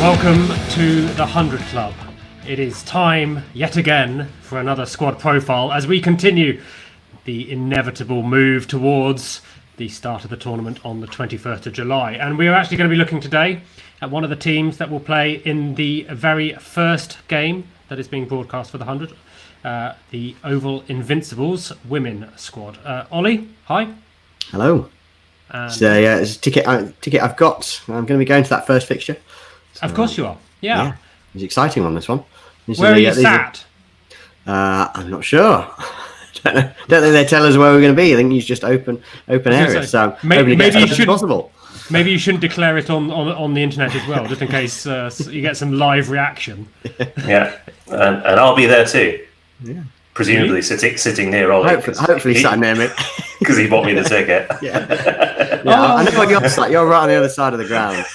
Welcome to the 100 Club. It is time, yet again, for another squad profile as we continue the inevitable move towards the start of the tournament on the 21st of July. And we are actually going to be looking today at one of the teams that will play in the very first game that is being broadcast for the 100, the Oval Invincibles women squad. Ollie, hi. Hello. So, it's a ticket I've got. I'm going to be going to that first fixture. So, of course you are. Yeah. It's exciting on this one. Where are you sat? I'm not sure. Don't think they tell us where we're going to be. I think it's just open area. So maybe you should. Possible. Maybe you shouldn't declare it on the internet as well, just in case you get some live reaction. Yeah, and I'll be there too. Yeah. Presumably sitting near Ollie. Hopefully sat near me. Because he bought me the ticket. I know you're sat. You're right on the other side of the ground.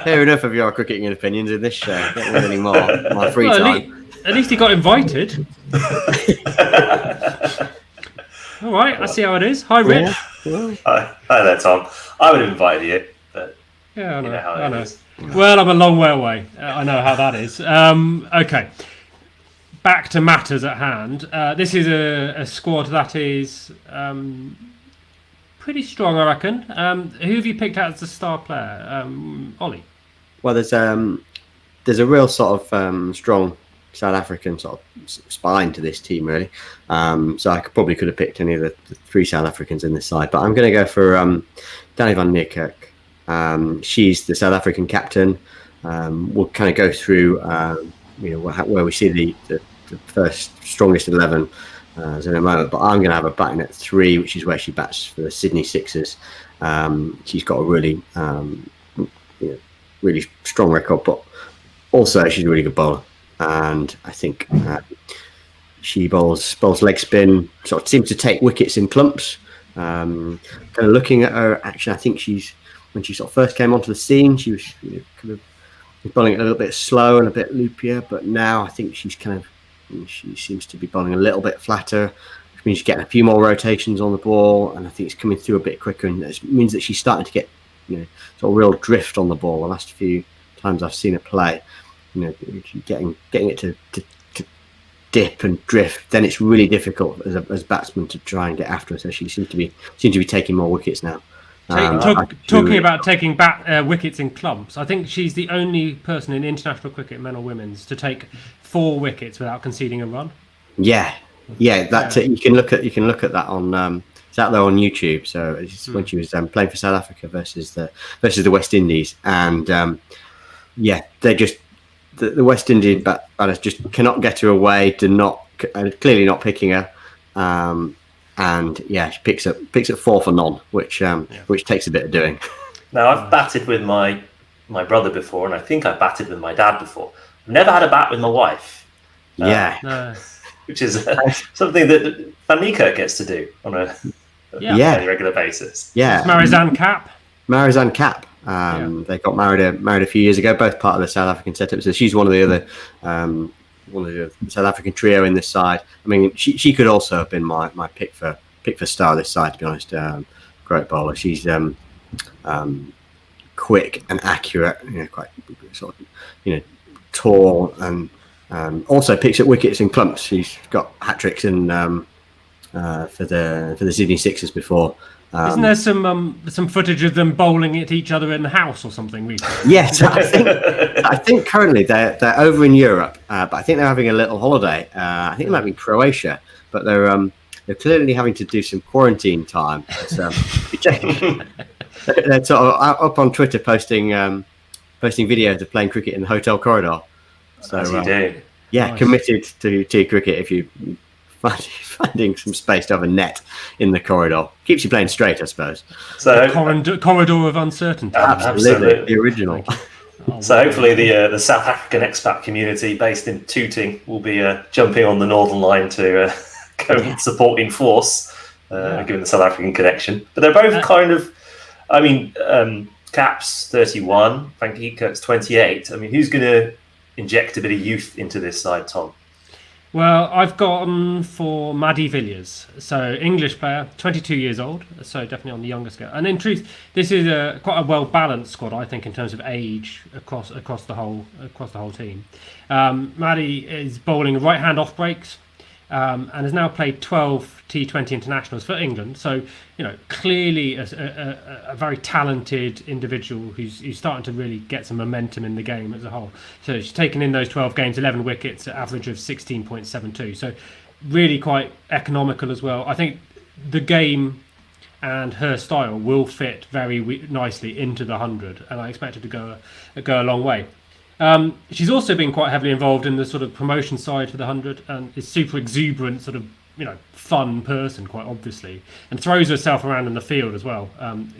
Hear enough of your cricketing opinions in this show. Don't want any more. My free time. At least he got invited. All right, I see how it is. Hi, Rich. Hi there, Tom. I would have invited you, but yeah, I know. You know how it is. Well, I'm a long way away. I know how that is. Okay. Back to matters at hand. This is a squad that is pretty strong, I reckon. Who have you picked out as the star player? Ollie? Well, there's a real sort of strong South African sort of spine to this team, really. So I could have picked any of the three South Africans in this side, but I'm going to go for Dane van Niekerk. She's the South African captain. We'll kind of go through, where we see the first strongest 11 in a moment. But I'm going to have her batting at 3, which is where she bats for the Sydney Sixers. She's got a really, really strong record, but also she's a really good bowler. And I think she bowls leg spin, sort of seems to take wickets in clumps. Kind of looking at her action, I think when she sort of first came onto the scene, she was kind of bowling a little bit slow and a bit loopier, but now I think she seems to be bowling a little bit flatter, which means she's getting a few more rotations on the ball, and I think it's coming through a bit quicker, and it means that she's starting to get sort of real drift on the ball. The last few times I've seen her play, getting it to dip and drift, then it's really difficult as batsmen to try and get after her. So she seems to be taking more wickets now. Talking about taking wickets in clumps, I think she's the only person in international cricket, men or women's, to take 4 wickets without conceding a run. Yeah. You can look at that on. It's out there on YouTube. So it's when she was playing for South Africa versus the West Indies, and they're just the West Indian batters just cannot get her away. Clearly not picking her. And she picks up 4 for none, which takes a bit of doing. Now I've batted with my brother before, and I think I've batted with my dad before. I've never had a bat with my wife. Which is something that Van Niekerk gets to do on a fairly regular basis. Yeah, it's Marizanne Kapp. Marizanne Kapp. They got married a few years ago, both part of the South African setup. So she's one of the other. One of the South African trio in this side. I mean, she could also have been my pick for star this side, to be honest. Great bowler. She's quick and accurate. Quite sort of tall, and also picks up wickets in clumps. She's got hat tricks for the Sydney Sixers before. Isn't there some footage of them bowling at each other in the house or something recently? Yes, I think currently they're over in Europe, but I think they're having a little holiday. I think it might be Croatia, but they're clearly having to do some quarantine time. So they're sort of up on Twitter posting videos of playing cricket in the hotel corridor. So as you do. Nice. Committed to cricket if you. Finding some space to have a net in the corridor keeps you playing straight, I suppose. So corridor of uncertainty. Absolutely, the original. So hopefully the South African expat community based in Tooting will be jumping on the Northern Line to go and support in force, given the South African connection. But they're both kind of, I mean, Kapp's 31, Van Niekerk's 28. I mean, who's going to inject a bit of youth into this side, Tom? Well, I've gone for Mady Villiers, so English player, 22 years old, so definitely on the younger scale. And in truth, this is quite a well balanced squad, I think, in terms of age across the whole team. Mady is bowling right hand off breaks, and has now played 12 T20 internationals for England. So, clearly a very talented individual who's starting to really get some momentum in the game as a whole. So she's taken in those 12 games, 11 wickets, at average of 16.72. So really quite economical as well. I think the game and her style will fit very nicely into the 100, and I expect her to go a long way. She's also been quite heavily involved in the sort of promotion side for the 100, and is super exuberant, sort of fun person, quite obviously, and throws herself around in the field as well.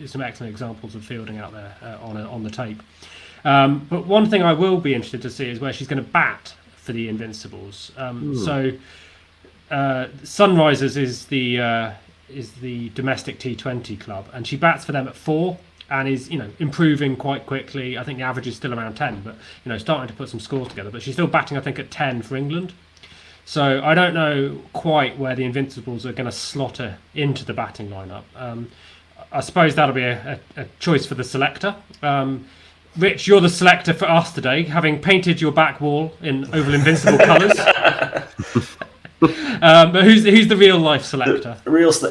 Some excellent examples of fielding out there on the tape. But one thing I will be interested to see is where she's going to bat for the Invincibles. So Sunrisers is the domestic T20 club, and she bats for them at 4. And is improving quite quickly. I think the average is still around 10, but starting to put some scores together. But she's still batting, I think, at 10 for England. So I don't know quite where the Invincibles are going to slot her into the batting lineup. I suppose that'll be a choice for the selector. Rich, you're the selector for us today, having painted your back wall in Oval Invincible colours. But who's the real life selector?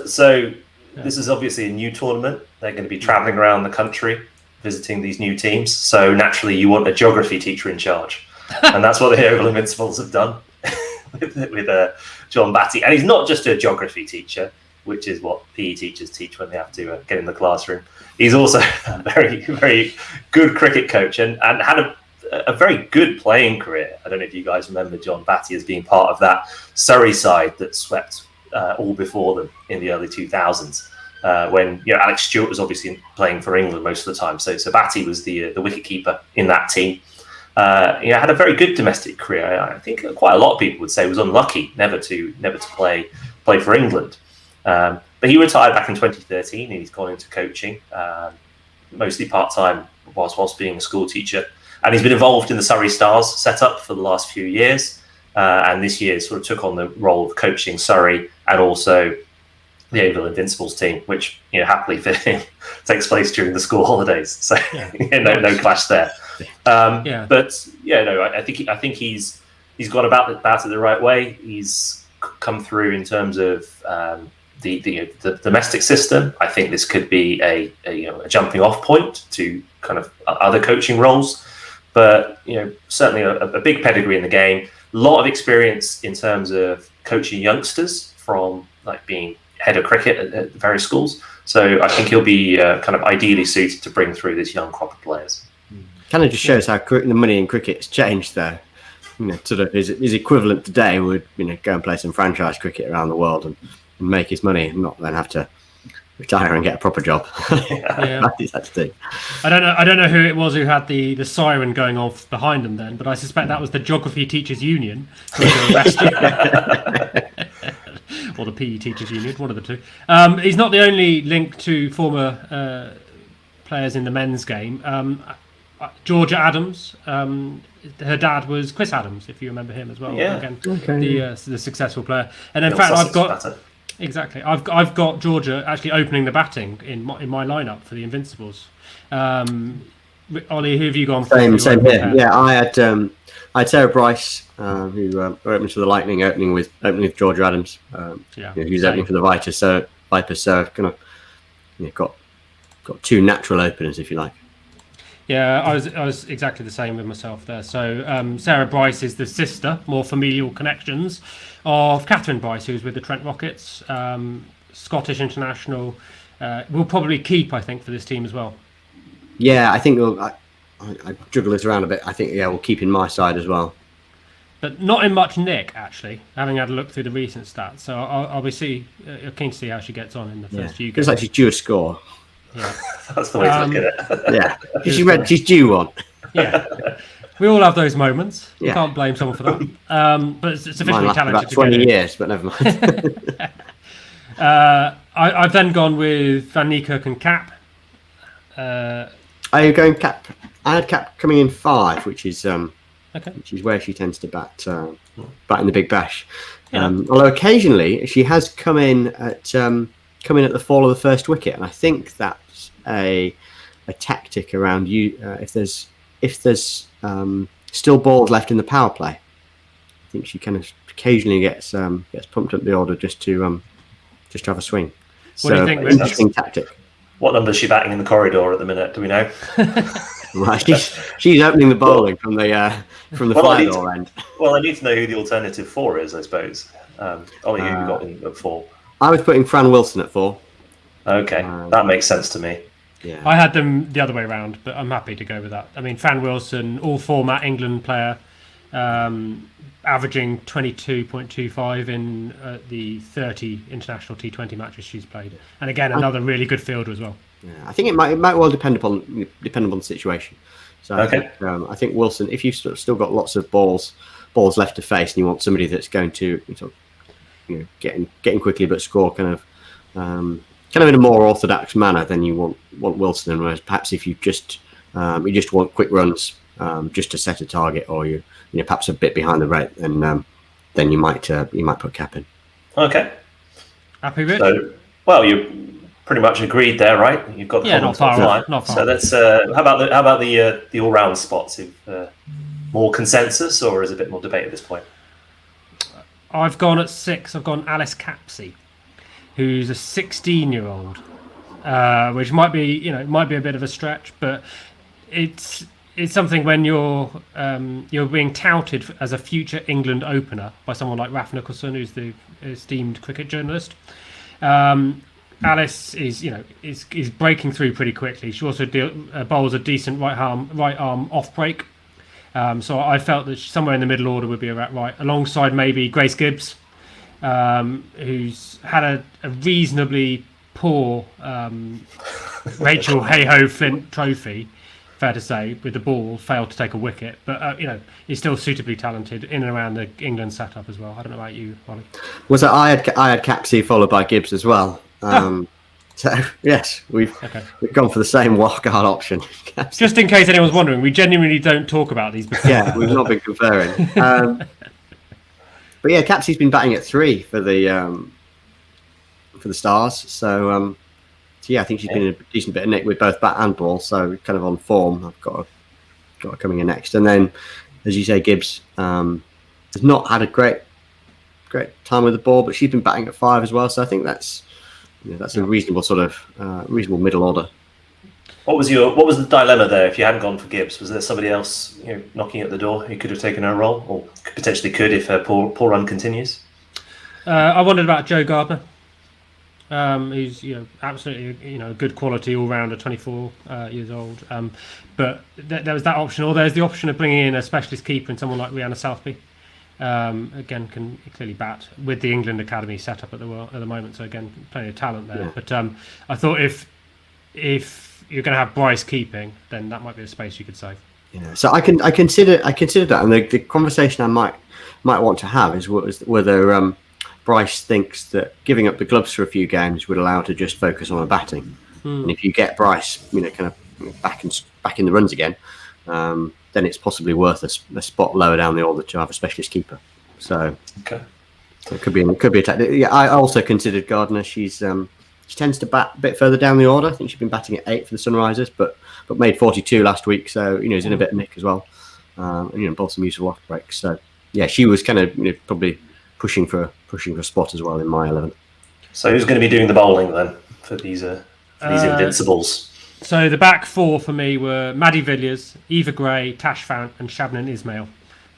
So. This is obviously a new tournament. They're going to be travelling around the country, visiting these new teams. So naturally, you want a geography teacher in charge, and that's what the Oval Invincibles have done with John Batty. And he's not just a geography teacher, which is what PE teachers teach when they have to get in the classroom. He's also a very, very good cricket coach and had a very good playing career. I don't know if you guys remember John Batty as being part of that Surrey side that swept all before them in the early 2000s, when Alex Stewart was obviously playing for England most of the time. So Batty was the wicketkeeper in that team. Had a very good domestic career. I think quite a lot of people would say was unlucky never to play for England. But he retired back in 2013, and he's gone into coaching, mostly part time whilst being a school teacher. And he's been involved in the Surrey Stars setup for the last few years. And this year sort of took on the role of coaching Surrey and also the Oval Invincibles team, which happily for him takes place during the school holidays. So no clash there. But I think he's gone about it the right way. He's come through in terms of the domestic system. I think this could be a jumping off point to kind of other coaching roles. But certainly a big pedigree in the game. A lot of experience in terms of coaching youngsters from being head of cricket at various schools. So I think he'll be kind of ideally suited to bring through this young crop of players. Kind of just shows how the money in cricket has changed there. Sort of his equivalent today would go and play some franchise cricket around the world and make his money and not then have to retire and get a proper job. That's to do. I don't know who it was who had the siren going off behind them then, but I suspect that was the Geography Teachers Union or the PE Teachers Union, one of the two. He's not the only link to former players in the men's game. Georgia Adams, her dad was Chris Adams, if you remember him as well. The successful player. And in fact, I've got Georgia actually opening the batting in my lineup for the Invincibles. Ollie, who have you gone for? Same here. Yeah, I had Sarah Bryce, who opened for the Lightning, opening with Georgia Adams. Who's opening for the Vipers. So kind of got two natural openers, if you like. Yeah, I was exactly the same with myself there. So Sarah Bryce is the sister, more familial connections, of Catherine Bryce, who's with the Trent Rockets, Scottish international. Will probably keep, I think, for this team as well. Yeah, I think I juggle this around a bit. I think we'll keep in my side as well. But not in much nick, actually, having had a look through the recent stats. So I'll be keen to see how she gets on in the first few games. It's like she's due a score. Yeah. That's the way to look at it. She's due one. Yeah. We all have those moments. You can't blame someone for that. But it's sufficiently talented about 20 years, but never mind. I've then gone with Van Niekerk and Kapp. Are you going Kapp? I had Kapp coming in 5, which is Okay. which is where she tends to bat in the Big Bash. Yeah. Although occasionally she has come in at the fall of the first wicket, and I think that's a tactic around you. If there's still balls left in the power play, I think she kind of occasionally gets pumped up the order just to have a swing. What do you think, Rich? Interesting tactic. What number is she batting in the corridor at the minute? Do we know? Right, she's opening the bowling from the fire door end. Well, I need to know who the alternative 4 is, I suppose. Ollie, who you got in at 4? I was putting Fran Wilson at 4. Okay, that makes sense to me. Yeah. I had them the other way around, but I'm happy to go with that. I mean, Fran Wilson, all-format England player, averaging 22.25 in the 30 international T20 matches she's played, and again another really good fielder as well. Yeah, I think it might well depend upon the situation. So Okay. I think Wilson, if you've still got lots of balls left to face, and you want somebody that's going to getting quickly but score kind of in a more orthodox manner, then you want Wilson. Whereas perhaps if you just want quick runs, just to set a target, or you perhaps a bit behind the rate, then you might put Kapp in. Okay. Happy, Rich? So, well, you pretty much agreed there, right? You've got the not far off. Not far So let's. How about the all-round spots? More consensus, or is it a bit more debate at this point? I've gone at 6. I've gone Alice Capsey, who's a 16-year-old, which might be a bit of a stretch, but it's something when you're being touted as a future England opener by someone like Raf Nicholson, who's the esteemed cricket journalist. Alice is breaking through pretty quickly. She also bowls a decent right arm off break. So I felt that somewhere in the middle order would be right, alongside maybe Grace Gibbs, who's had a reasonably poor Rachel Hayhoe Flint Trophy, fair to say, with the ball, failed to take a wicket, but he's still suitably talented in and around the England setup as well. I don't know about you, Ollie. Was that I had Capsey followed by Gibbs as well. So yes, we've gone for the same wildcard option. Just in case anyone's wondering, we genuinely don't talk about these before. Yeah, we've not been conferring. But yeah, Capsey's been batting at 3 for the Stars. So yeah, I think she's been in a decent bit of nick with both bat and ball. So kind of on form. I've got her coming in next, and then as you say, Gibbs has not had a great time with the ball, but she's been batting at 5 as well. So I think that's a reasonable sort of reasonable middle order. What was the dilemma there? If you hadn't gone for Gibbs, was there somebody else knocking at the door who could have taken her role, or potentially could if her poor run continues? I wondered about Joe Gardner, who's absolutely a good quality all rounder, 24 years old. But there was that option, or there's the option of bringing in a specialist keeper and someone like Rihanna Southby. Again, can clearly bat with the England Academy set up at the moment. So again, plenty of talent there. Yeah. But I thought if you're going to have Bryce keeping, then that might be a space you could save. Yeah. So I consider that, and the conversation I might want to have is whether Bryce thinks that giving up the gloves for a few games would allow her to just focus on her batting. And if you get Bryce, kind of back in the runs again. Then it's possibly worth a spot lower down the order to have a specialist keeper. So, so it could be a tactic. Yeah, I also considered Gardner. She tends to bat a bit further down the order. I think she's been batting at 8 for the Sunrisers, but made 42 last week. So is in a bit of nick as well. Bowled some useful off breaks. So yeah, she was kind of probably pushing for a spot as well in my 11. So who's going to be doing the bowling then for these Invincibles? So the back 4 for me were Mady Villiers, Eva Gray, Tash Fant, and Shabnim Ismail.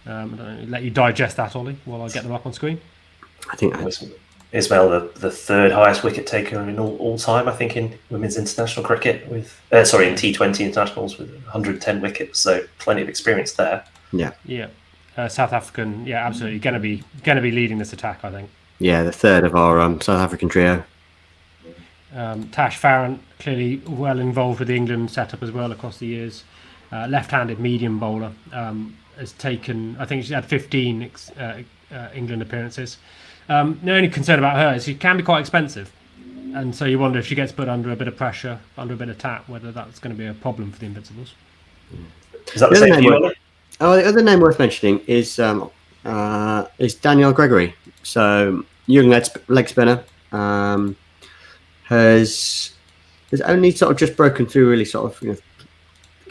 I don't know, let you digest that, Ollie, while I get them up on screen. I think Ismail, the third highest wicket taker in all time, I think, in women's international cricket in T20 internationals with 110 wickets. So plenty of experience there. Yeah. Yeah. South African, absolutely going to be leading this attack, I think. Yeah, the third of our South African trio. Tash Farrant, clearly well involved with the England setup as well across the years. Left-handed medium bowler, has taken, I think she's had 15 England appearances. The only concern about her is she can be quite expensive, and so you wonder if she gets put under a bit of pressure, under a bit of tap, whether that's going to be a problem for the Invincibles. Is that the same for you, Ollie? Oh, the other name worth mentioning is Danielle Gregory. So young leg spinner, has only sort of just broken through really sort of kind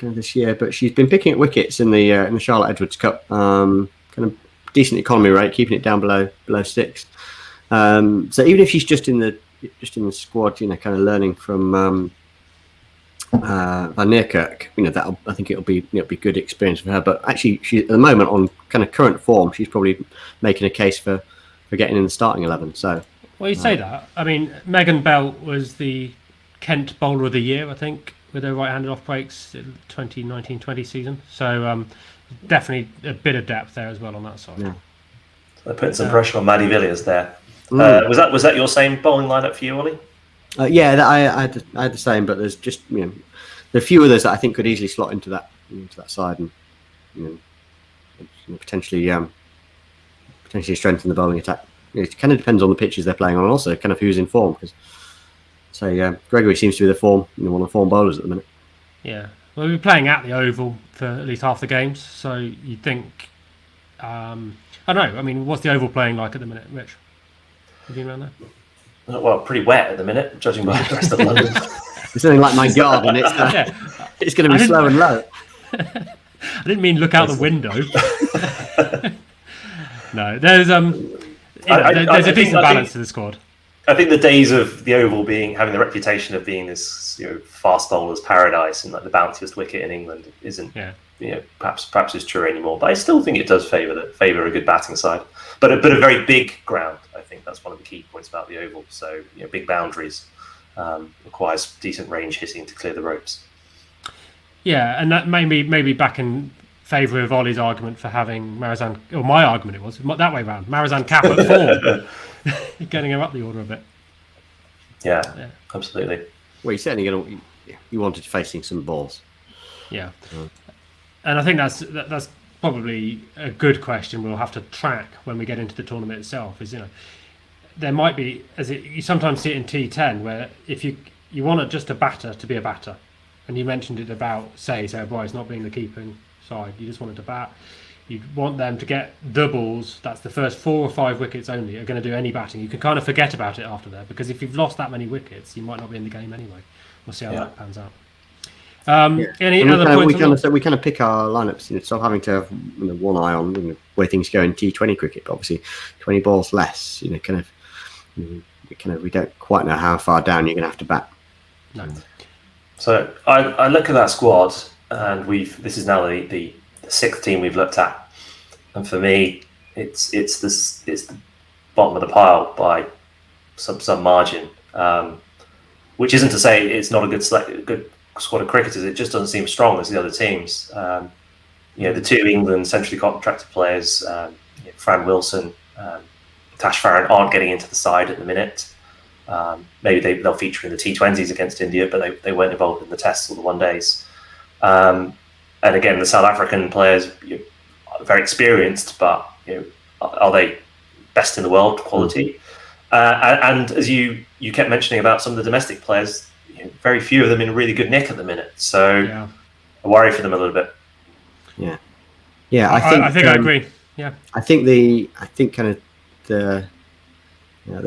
of this year, but she's been picking up wickets in the Charlotte Edwards Cup. Kind of decent economy rate, keeping it down below 6. So even if she's just in the squad, kind of learning from Van Niekerk, I think it'll be good experience for her. But actually, she at the moment on kind of current form, she's probably making a case for getting in the starting 11. So, well, you say that. I mean, Megan Bell was the Kent Bowler of the Year, I think, with her right-handed off breaks in 2019-20 season. So definitely a bit of depth there as well on that side. Yeah. They're putting some pressure on Mady Villiers there. Was that your same bowling lineup for you, Ollie? Yeah, I had the same, but there's just there are a few others that I think could easily slot into that side and potentially strengthen the bowling attack. It kind of depends on the pitches they're playing on, and also kind of who's in form. Because Gregory seems to be one of the form bowlers at the minute. Yeah, well, we're playing at the Oval for at least half the games, so you'd think. I don't know. I mean, what's the Oval playing like at the minute, Rich? Have you been around there? Well, pretty wet at the minute, judging by the rest of London. It's something like my garden. It's going to be slow and low. I didn't mean look out the window. No, there's there's a decent balance to the squad. I think the days of the Oval having the reputation of being this fast bowler's paradise and like the bounciest wicket in England isn't perhaps is true anymore. But I still think it does favour a good batting side, but a very big ground. I think that's one of the key points about the Oval. So big boundaries requires decent range hitting to clear the ropes. Yeah, and that maybe back in favour of Ollie's argument for having Marizanne, or my argument it was that way round. Marizanne Kapp at 4, getting her up the order a bit. Yeah, absolutely. Well, you're certainly you wanted facing some balls. Yeah, and I think that's probably a good question. We'll have to track when we get into the tournament itself. Is there might be, you sometimes see it in T10 where if you want just a batter to be a batter, and you mentioned it about say Bryce not being the keeping side, you just wanted to bat. You want them to get doubles. That's the first 4 or 5 wickets only are going to do any batting. You can kind of forget about it after that because if you've lost that many wickets, you might not be in the game anyway. We'll see how that pans out. Any other points? We kind of pick our lineups, so having to have one eye on where things go in T20 cricket. But obviously, 20 balls less. We don't quite know how far down you're going to have to bat. No. So I look at that squad, and this is now the 6th team we've looked at, and for me, it's the bottom of the pile by some margin. Which isn't to say it's not a good squad of cricketers. It just doesn't seem strong as the other teams. The 2 England centrally contracted players, Fran Wilson, Tash Farron, aren't getting into the side at the minute. Maybe they'll feature in the T20s against India, but they weren't involved in the tests or the one days. And again, the South African players are very experienced, but are they best in the world quality? And as you kept mentioning about some of the domestic players, very few of them in really good nick at the minute. So I worry for them a little bit. Yeah. I think I agree. Yeah. I think kind of the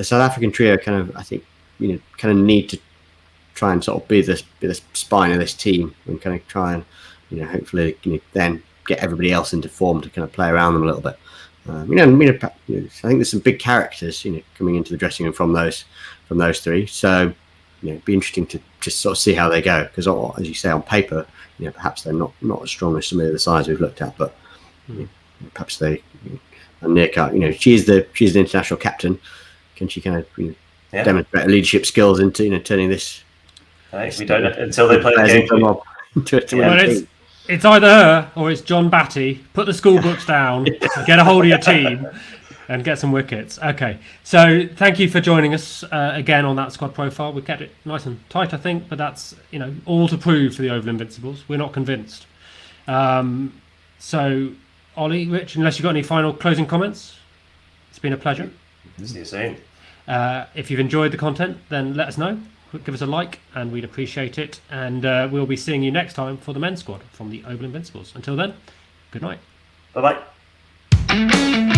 South African trio kind of need to try and sort of be the spine of this team and kind of try and hopefully then get everybody else into form to kind of play around them a little bit. I think there's some big characters coming into the dressing room from those 3. So it'd be interesting to just sort of see how they go because, as you say, on paper, perhaps they're not as strong as some of the sides we've looked at, but perhaps they. And Niekerk, she's the international captain. Can she kind of demonstrate her leadership skills into turning this? We don't until they play the game. It's either her or it's John Batty. Put the school books down, get a hold of your team, and get some wickets. Okay, so thank you for joining us again on that squad profile. We kept it nice and tight, I think, but that's all to prove for the Oval Invincibles. We're not convinced. So, Ollie, Rich, unless you've got any final closing comments, it's been a pleasure. See you soon. If you've enjoyed the content, then let us know. Give us a like and we'd appreciate it. And we'll be seeing you next time for the men's squad from the Oval Invincibles. Until then, good night. Bye bye.